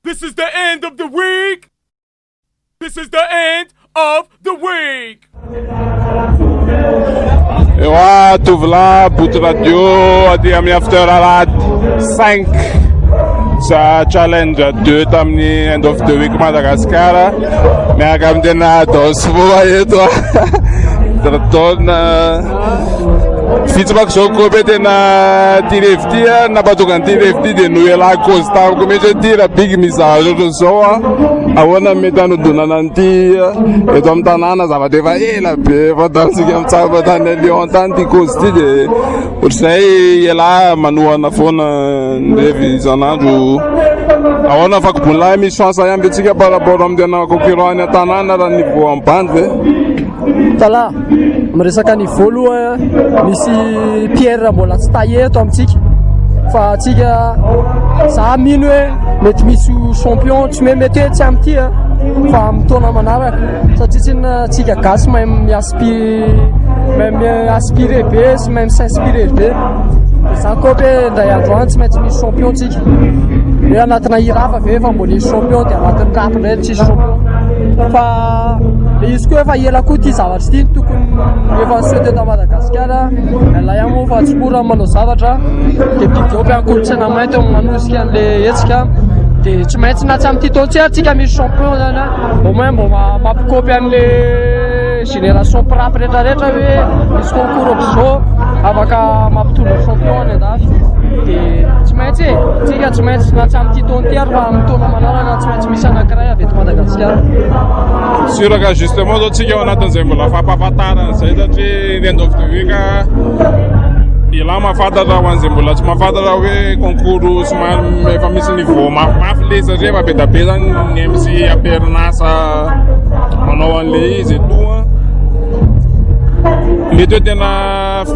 This is the end of the week. This is the end of the week. Ewa tovolahy boty radio aty amin'ny after alahady 5 sa challenge 2 tamin'ny end of the week Madagasikara miaraka amin'ny tena Dosvoa eto fitsipako zao koa be tena tirevity napatonga ny tirevity dia noela costako mety ty raha bigy mizaha ohatrany zao ahoana mety hanodonana an'ity eto amin'ny tanàna zavatra efa ela be fantansika mitsaba tany Lyon tany ty cause ty dia ohatr'izay ela manohana foana ndrevy isan'andro ahoana fakobon'lahy misy chance ihany antsika par rapport amin'ny tena concurrent ny tanàna raha niveau ambany ve tala miresaka niveau aloha misy Pierre mbola tsy taillé eto amintsika fa atsika za mino hoe mety misy champion tsy mety hoe tsy amty fa amin'ny taona manaraka satria tsy atsika gasy mahay aspiré be sy mahay s'inspiré be za koa pe ndray andro any tsy maintsy misy champion tsika hoe anatina hirafa ve fa mbola misy champion dia anatin'ny rap ndray tsisy champion fa izy koa efa ela koa ty zavatra ty tokony efa niseo teto Madagasikara la ihany moa fa tsy mora manao zavatra dia bidiopy ankolotsaina mainty manosika an'le hetsika dia tsy maintsy na tsy amin'ity taona tsy tsika misy champion zany au moins mbo mampikopy an'le génération prap rehetrarehetra hoe misy concours obizao afaka mampitondra champion any andafy dia tsy maintsy tsika tsy maintsy na tsy amin'ity taona ty ary fa amin'ny taona manaraka tsy maintsy misy anankiray avy eto Madagasikara suraka justement zao tsika ao anatin'izay mbola fampahafantarana zay satria end of the week ila mahafantatra ho an'izay mbola tsy mahafantatra hoe concours somary efa misy niveau mafimafy le satria efa be da be zany ny MC aperinasa manao an'le izy etoa mety hoe tena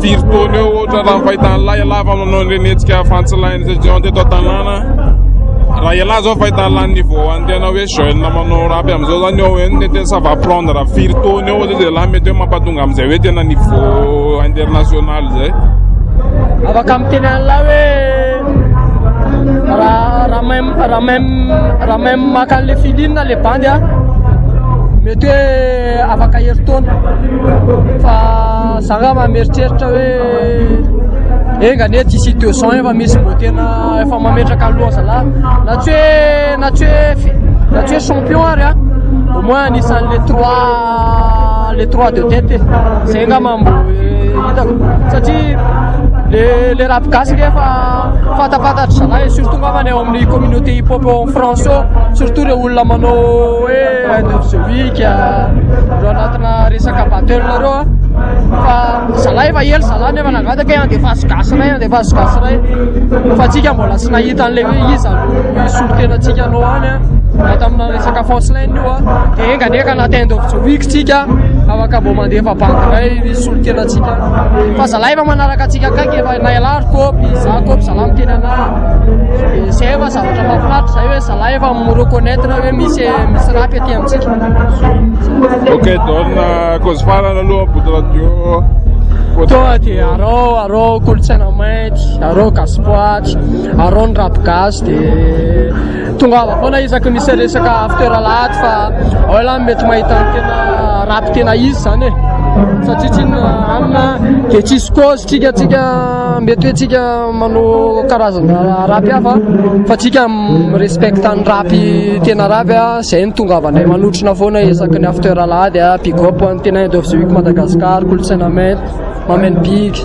firy taona eo ohatra raha fahitany lava manao an'ireny hetsika fantsilainy satria teto an-tanàna raha ela zao fahitany lany niveau any tena hoe jeune manao rapy am'izao zany eo hoe tena ça va prendre firy taona eo zay la mety hoe mampatonga am'izay hoe tena niveau international zay afaka miteny an'lahy hoe raha même maka an'le filine na le bandy mety hoe afaka heritaona fa zanga mameritseritra hoe engany ety ici 200 efa misy mbo tena efa mametraka aloha zalahy na tsy hoe champion ary au moins anisan'ny les trois de tête zay ngamba mbo hitako satria le rap gasy rehefa fantapantatra zalahy surtout ngavany eo amin'ny communauté hip hop en France surtout reo olona manao hoe end of the week reo anatina resaka battle reo fa zalahy efa ela zalahy nefa nagataka andefa asigasy ray fa tsika mbola tsy nahita an'le hoe izy solotena tsika anao any tamina resaka fanceline io dia enganeka anaty end of the week tsika afaka mbo mandefa banky ray solotena tsika fa zalahy efa manaraka atsika kaiky efa naelary kopy za kopy zalahy miteny anahy zay efa zavatra mahafinaritra zay hoe zalahy efa mireconnaître hoe misy rapy aty amintsika ok dona cause farana aloha boty radio toa dia arao kolotsaina mainty arao gaspoaty arao ny rap gasy dia tonga ava foana isaky misy resaka after alahady fa aoela mety mahita ny tena rap tena izy zany satria tsy amina dia tsisy cause tsika mety hoe tsika manao karazana rapy hafa fa tsika respecta ny rapy tena rapy zay ny tonga avanay manotrona foana isaky ny after alahady big-up ny tena end of the week Madagasikara kolotsaina mainty mameno big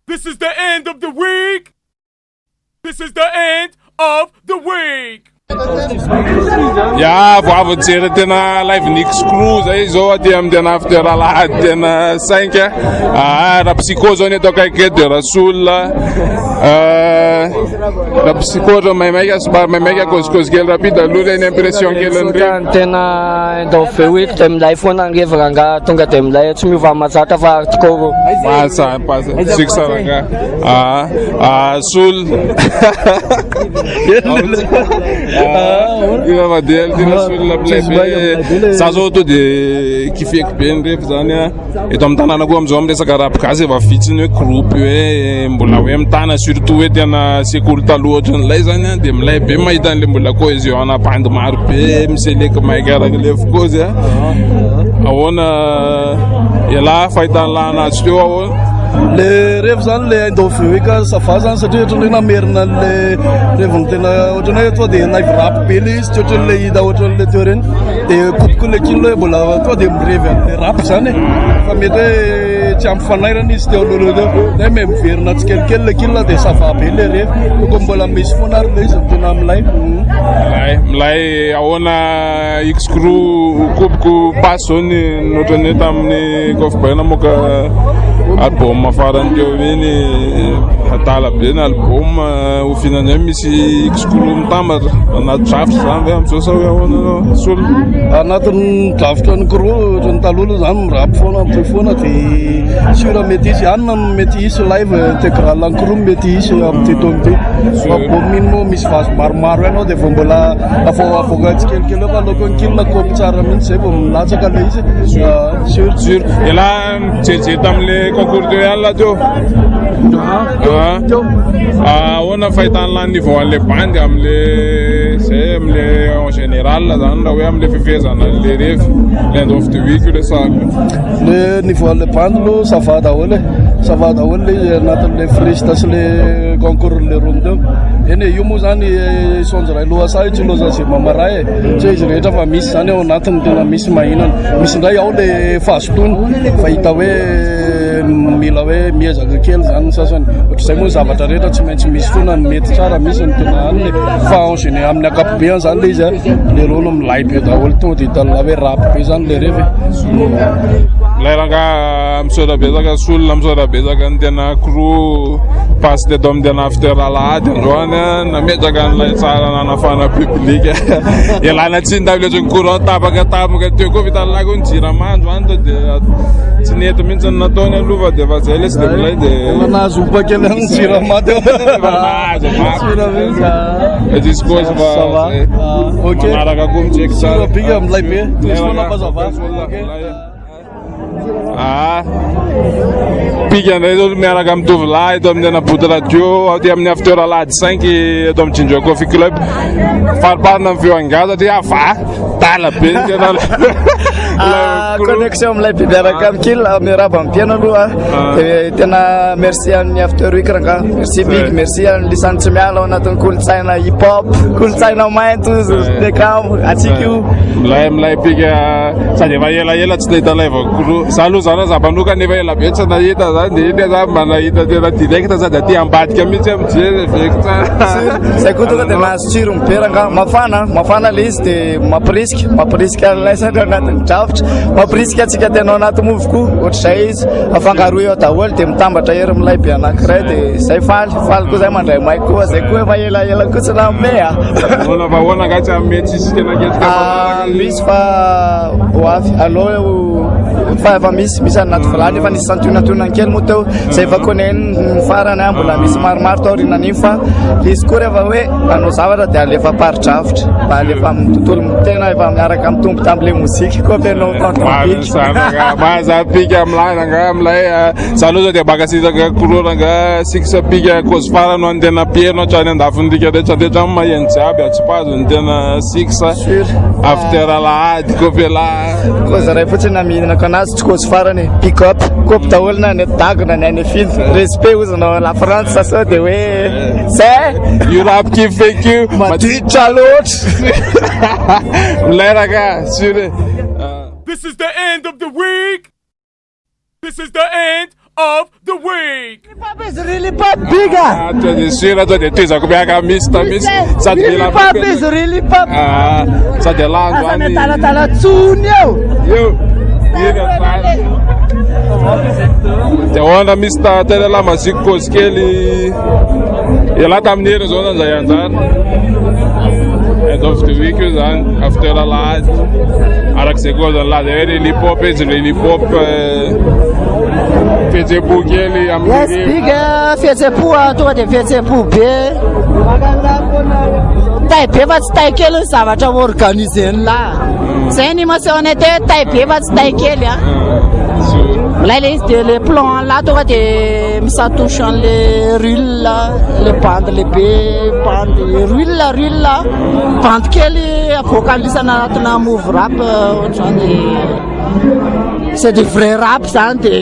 This is the end of the week. This is the end of the week. Ya vao jery tena live Nix Crew zay zao aty amin'ny tena after alahady tena 5 raha psycho zao ny atao kaiky de Rasoul raha psycho zao maimaika somary maimaika cause kely rapide aloha reny impression kely an'ireny tena end of the week de milay foana angeva ranga tonga de milay tsy miova mazatra fa tikoro pasa siksa ranga Soul Ina madely tina solona lehibe za zao to de kifeko be ny refa zany a eto amin'ny tanàna koa am'izao am'resaka rapigasy efa vitsiny hoe groupe hoe mbola hoe mitana surtout hoe tena sekoly taloha ohatran'ilay zany a de milay be mahita an'le mbola cohésion ana-bandy maro be miseleka maika arak'le fikozy a ahoana iala fahitany lahanazy teo ahoana le revo zany le indofika sava zany satria ohatran'ny hoe namerina an'le revony tena ohatran'ny hoe tonga de live rap be le izy tsy ohatran'le hita ohatran'le teo reny de kopiko le kilo hoe mbola tonga de mirevy an'le rap zany fa mety hoe tsy ampy fanairana izy teo aloha teo de me miverina tsikelikely le kilo de sava be le revo toko mbola misy foana ary le izy tena milay milay ahoana excrou kopiko passe zao ny ohatran'ny hoe tamin'ny kofbaina moka album farany teo iny hatala be ny album ho fihinany hoe misy excrou mitambatra anaty drafitra zany hoe am'izao sa hoe ahoana solona anatin'ny drafitra ny gros ohatran'ny taloha zany mirapy foana amitoy foana de sura mety izy anina mety isy live intégral en gros mety isy amity tomty album iny moa misy vazo maromaro ianao de vao mbola avoaka tsikelikely eo fa aloko ny kilina kopy tsara mihitsy zay vao milatsaka le izy sur ela mijery tam'le concours teo ihany la teo ahoana fahitany lany niveau an'le bandy am'le zay am'le en général zany raha hoe am'le fifehezana an'le revy le end of the week le sac le niveau an'le bandy lo sava daholo le izy anatin'le frista sy le concours le rony teo eny io moa zany sonjoray loha sa tsy loza zay mamaray tsy izy rehetra fa misy zany ao anatiny tena misy mahinana misy ndray ao le fahazotony fa hita hoe mila hoe miezaka kely zany sasany ohatr'izay moa zavatra rehetra tsy maintsy misy foana ny mety tsara misy ny tena any fa engene amin'ny akapobeany zany le izy le rono milay be daholo tonga de hitala hoe rapy be zany le revy milairanga misaorabezaka solona misaorabezaka ny tena crew passe teto amin'ny tena after alahady androany nametraka n'lay tsara nanafana public ialana tsiny taviletra ny courant tapaka teo koa vitan'lahy koa ny jiramandro any to de tsy nety mihitsy ny nataony aloha fa de fa zay le sy de milay de nahazo opakely any jiramady discose fa manaraka koa mitseky tsara bika milay be solonabazava pika ndray zao miaraka amin'ny tovolahy eto amin'ny anaboty radio aty amin'ny after alahady 5 eto amin'ny Jinjoa Coffee Club fariparina amin'ny feo angaza satria tala be ny tena connexion amilay be miaraka amin'ny kila miaraba amin'ny piano aloha de tena merci amin'ny after week ranga merci big merci amin'ny lisany tsy miala ao anatin'ny kolotsaina hip hop kolotsaina mainto dekamo atsika io milay pika sady efa elaela tsy nahita live za aloha zany zapanoka nefa ela be tsy nahita zany de iny za manahita tena direct sady aty ambadika mihitsy amijey veko tsara zay koa tonga de nahazo tsiro miberanga mafana le izy de mampiriska an'ilay sady anatin'ny drafitra mampiriska atsika tenao anaty movy koa ohatr'izay izy afangaro eo daholo de mitambatra hery milay be anankiray de zay faly koa zay mandray maik koa zay koa efa elaela koa tsy name ahoana nga tsy ame tsisy tena ketrika misy fa hoavy aloha fa efa misy anaty vilany efa nisy santionationany kely moa teo zay efa koneny farany a mbola misy maromaro tao rinan'iny fa izy koa rehefa hoe anao zavatra de alefa pari-drafitra mba alefa amin'ny tontolo tena efa miaraka amin'ny tombo tam'le mozika koa ampianao mahazapika amilay nanga amilay za aloha zao de bakasitaka kororanga sikisa pika cause farany any tena pieno hatrany andafindika retraretra maheno jiaby atsipazo ny tena sikisa after alahady koa fela cause ray fotsiny namihinanako anazy tsy cause farany pick up kopy daholo na ny dagona ny any finy respect ozanao la France sa sao de hoe zay io rap qui fait que maditra loatra milairaka sure. This is the end of the week. This is the end of the week. Hip-hop is really pop bigger. Toi de tezako miaka misy tamisy sady hip-hop is really pop. Sady alando any talatala tsony eo de hoana misy tena la maziko cause kely iala tamin'ny hery zao zany zay anjara end of the week io zany after alahady arak'izay koa zany laza hoe le hip hop izy le hip hop fihetsem-po kely yes big fihetsem-po tonga de fihetsem-po be type be fa tsy tay kely ny zavatra organiseny lahy zay ny masehoana teo tay be fa tsy tay kely a là les plans là tonga de misatouche les rules les bandes les bandes rules bande kely apokalisana anatina move rap ohatrany c'est du vrai rap zany de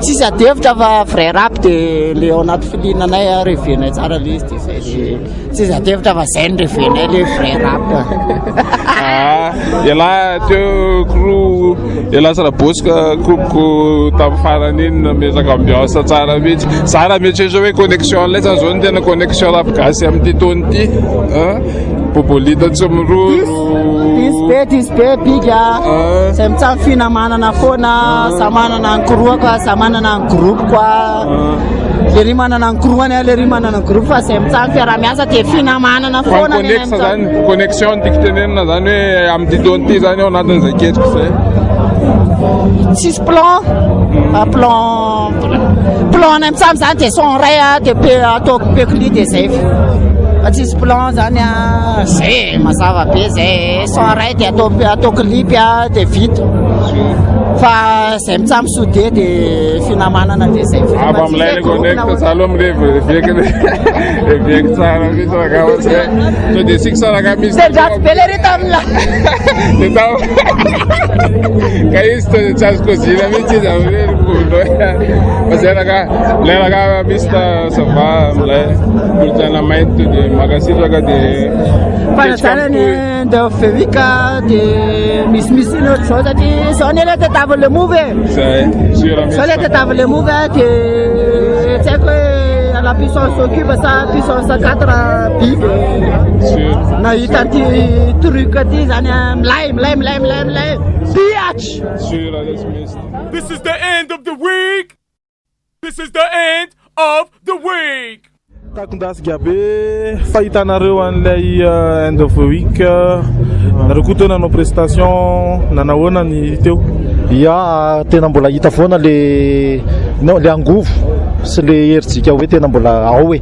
tsisy adevitra fa vrai rap de le ao anaty filinanay revenay tsara le izy de zay le tsisy adevitra fa zay ny revenay le vrai rap iala teo crew iala Sarabosika groupe tamin'ny farany iny namezaka ambiance tsara mihitsy za raha mietrehitra hoe connexion lay zany zao ny tena connexion rap gasy amin'ity taony ity Popolita tsy miroro disbe biga zay mitsamy finamanana foana sa manana ny crew ka sa manana ny groupe kwa le ry manana ny crew any le ry manana ny groupe fa zay mitsamy fiara-miasa de finamanana foana connexe zany connexion tiky tenenina zany hoe amin'ity taony ity zany ao anatin'izay ketriky zay tsisy plan nay mitsamy zany de son ray de ataoko pekli de zay tsisy plan zany zay mazava be zay son ray de atao clip de vite fa zay mitsamy soudé de finamanana de zay aba amilay le connecte zalo amile veky tsara misy rakao zay so de sik saraka misy de draty be le rita amila de tao ka izy to de tsy azo kozina mihitsy izy amile rikolo fa zay raka misy ta sava amilay kolotsana mainty to de makasitraka de fanazanany de fevika de misy ny autre chose satria zao ny le tetavy le move zao le tetavy le move de tsy haiko hoe à la puissance occupe sa puissance 4 big nahita ty truc ty zany milay biatch. This is the end of the week. This is the end of the week. Takondasigabe fahitanareo an'ilay end of the week nareo koa teo nanao prestation nanahoana ny teo ia tena mbola hita foana le angovo sy le heritsika hoe tena mbola ao hoe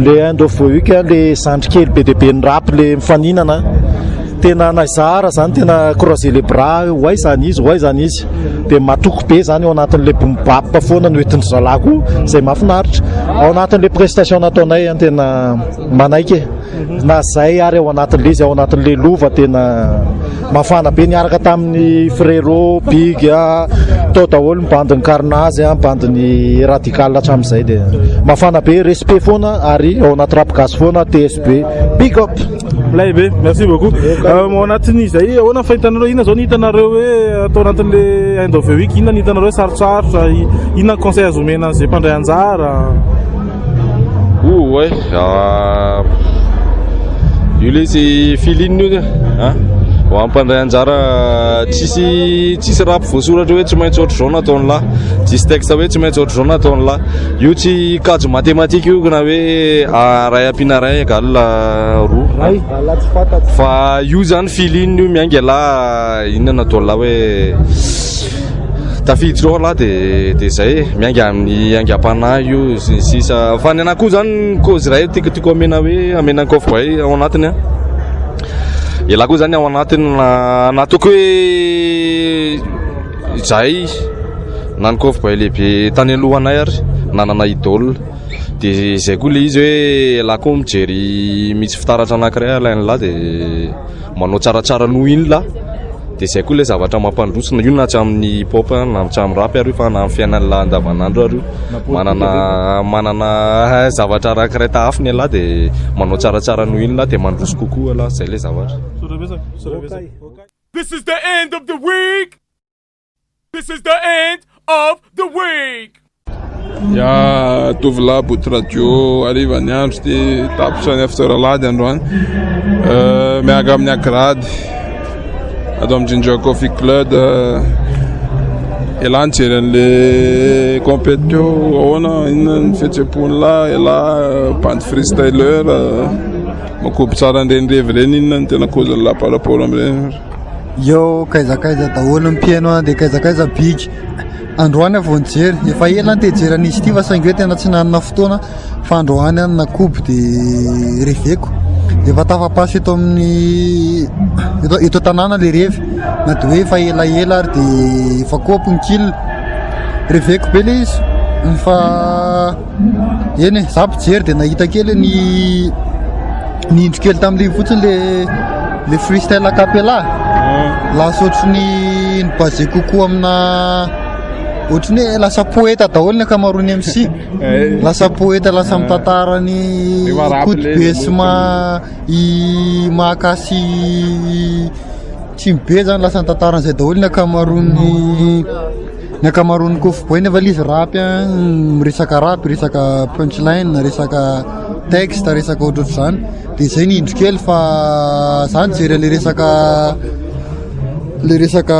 le end of the week le sandrikely be dia be ny rap le mifaninana tena nazara zany tena croiser les bras hoay zany izy dia matoko be zany ao anatin'le bombap foana no entin'ny zalahy koa zay mahafinaritra ao anatin'le prestation nataonay tena manaiky na zay ary ao anatin'le izy ao anatin'le lova tena mafana be niaraka tamin'ny frérot big tao daholo mibandiny carnage mibandiny radical hatramin'izay dia mafana be respect foana ary ao anaty rap gasy foana TSB big up lay be merci beaucoup ao anatin'izay ahoana fahitanareo ina zao ny hitanareo hoe atao anatin'le end of the week inona ny hitanareo hoe sarotsarotra inona conseil azomena zay mpandray anjara ouais io le izy filinina io ho ampandray anjara tsisy rap voasoratra hoe tsy maintsy ohatra zao nataony lahy tsisy texte hoe tsy maintsy ohatra zao nataony lahy io tsy kajo matematika io na hoe ray ampina ray galina roa fa io zany filinina io miainga lahy inona nataony lahy hoe tafiditra ao lahy de zay miainga amin'ny aingam-panahy io sisa fa ny anakoho zany cause ray tiako amena hoe amena ny coffre ao anatiny ela koa zany ao anatiny natoko hoe zay na ny coffre lehibe tany alohanay ary nanana idole de zay koa le izy hoe la koa mijery misy fitaratra anankiray alainy lahy de manao tsaratsara noho iny lahy de zay koa le zavatra mampandrosina io na tsy amin'ny hip-hop na tsy amin'ny rap ary fa na amin'ny fiainany lahy andavanandro ary manana zavatra anankiray tahafiny lahy de manao tsaratsara noho iny lahy de mandroso kokoa lahy zay le zavatra. This is the end of the week. This is the end of the week. Ya tovolahy boty radio ariva ny andro ty tapotrany afterlady androany miaraka amin'ny agrady atao amin'ny Ginger Coffee Club ela nijery an'le compétio ahoana inona ny fihetsem-pony lahy ela bande freestyler makoby tsara an'irenirevy reny inona ny tena causeny lahy par rapport amin'ireny yo kaizakaiza daholo mpieno dia kaizakaiza big androany avao nijery efa ela ny tejery anisy ity fa saingy hoe tena tsy nanana fotoana fa androany any nakoby dia reveko dia efa tafapasy eto amin'ny eto tanàna le revy na dia hoe efa elaela ary dia efa koaponkilina reveko be le izy fa eny za mpijery dia nahita kely ny indro kely tamin'ile fotsiny le freestyle acapella lasa ohatrany nibase kokoa amina ohatrany hoe lasa poeta daholo ny akamaroany MC lasa poeta lasa mitantara ny kotibe sy mahakasy tsimbe zany lasa nitantaran'izay daholo ny akamaroany kofoboy nefa lizy rapy miresaka rapy resaka punchline resaka texte resaka ohatroatra zany dia zay ny indro kely fa zany jery le resaka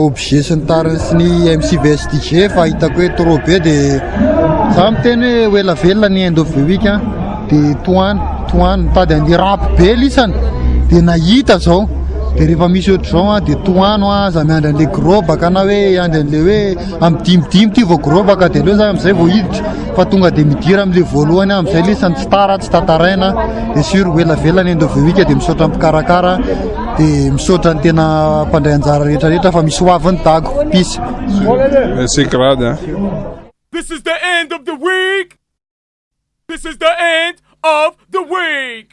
objet sy ny tariny sy ny MC VS DJ fa hitako hoe trop be dia za miteny hoe ela velona ny end of the week dia toany mitady an'le rap be lisany dia nahita zao dia rehefa misy ohatr'izao dia toano za miandry an'le grobaka na hoe andry an'le hoe amin'ny dimidimy ty vao grobaka dia leo za amin'izay vao hiditra fa tonga dia midira amin'le voalohany amin'izay lisany tsy tara tsy tantaraina dia sur ho ela velona ny end of the week dia misaotra mpikarakara dia misaotra ny tena mpandray anjara rehetrarehetra fa misy hoaviny dago pisy. Merci grade. This is the end of the week. This is the end of the week.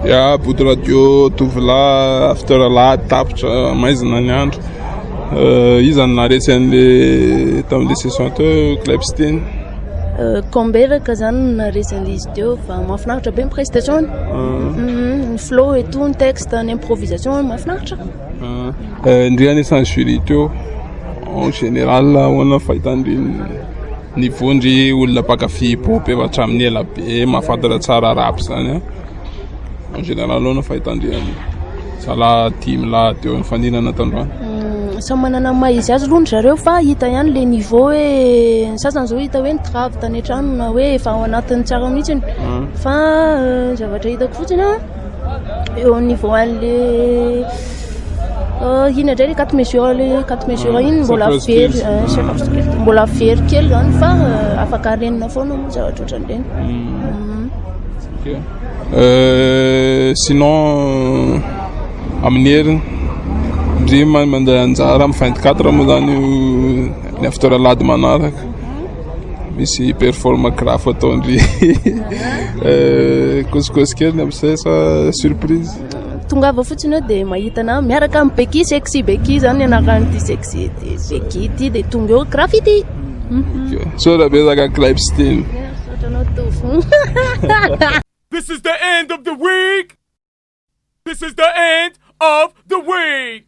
Ya Body Radio tovolahy after lahady tapitra maizina ny andro izy naretsy an'le tamin'le session teo Clepstein Komberaka zany naresy an'izy teo fa mahafinaritra be ny prestation ny flow et tout ny texte ny improvisation mahafinaritra ndriany sans jury teo en général hoana fahitandry nivondry olona mpakafy hip-hop efa hatramin'ny ela be mahafantatra tsara rap zany en général hoana fahitandriany zala team laha teo ny faninana tandroany samy manana maha izy azy aloha zareo fa hita ihany le niveau hoe ny sasany zao hita hoe nitrave tany an-trano na hoe efa ao anatin'ny tsara mihitsiny fa zavatra hitako fotsiny eo au niveau an'le ina indray le 4 mesure iny mbola very kely zany fa afaka renina foana moa zavatra ohatran'ireny. Sinon amin'ny heriny ndry mandeha anjara amin'ny 24 moa zany ny after lady manaraka misy performa graph ataondry kosikosy kely amin'izay sa surprise tongava fotsiny eo dia mahitana miaraka amin'ny Becky sexy Becky zany anaran'ity sexy Becky ity dia tonga eo graph ity sora bezaka Clepstein. This is the end of the week. This is the end of the week.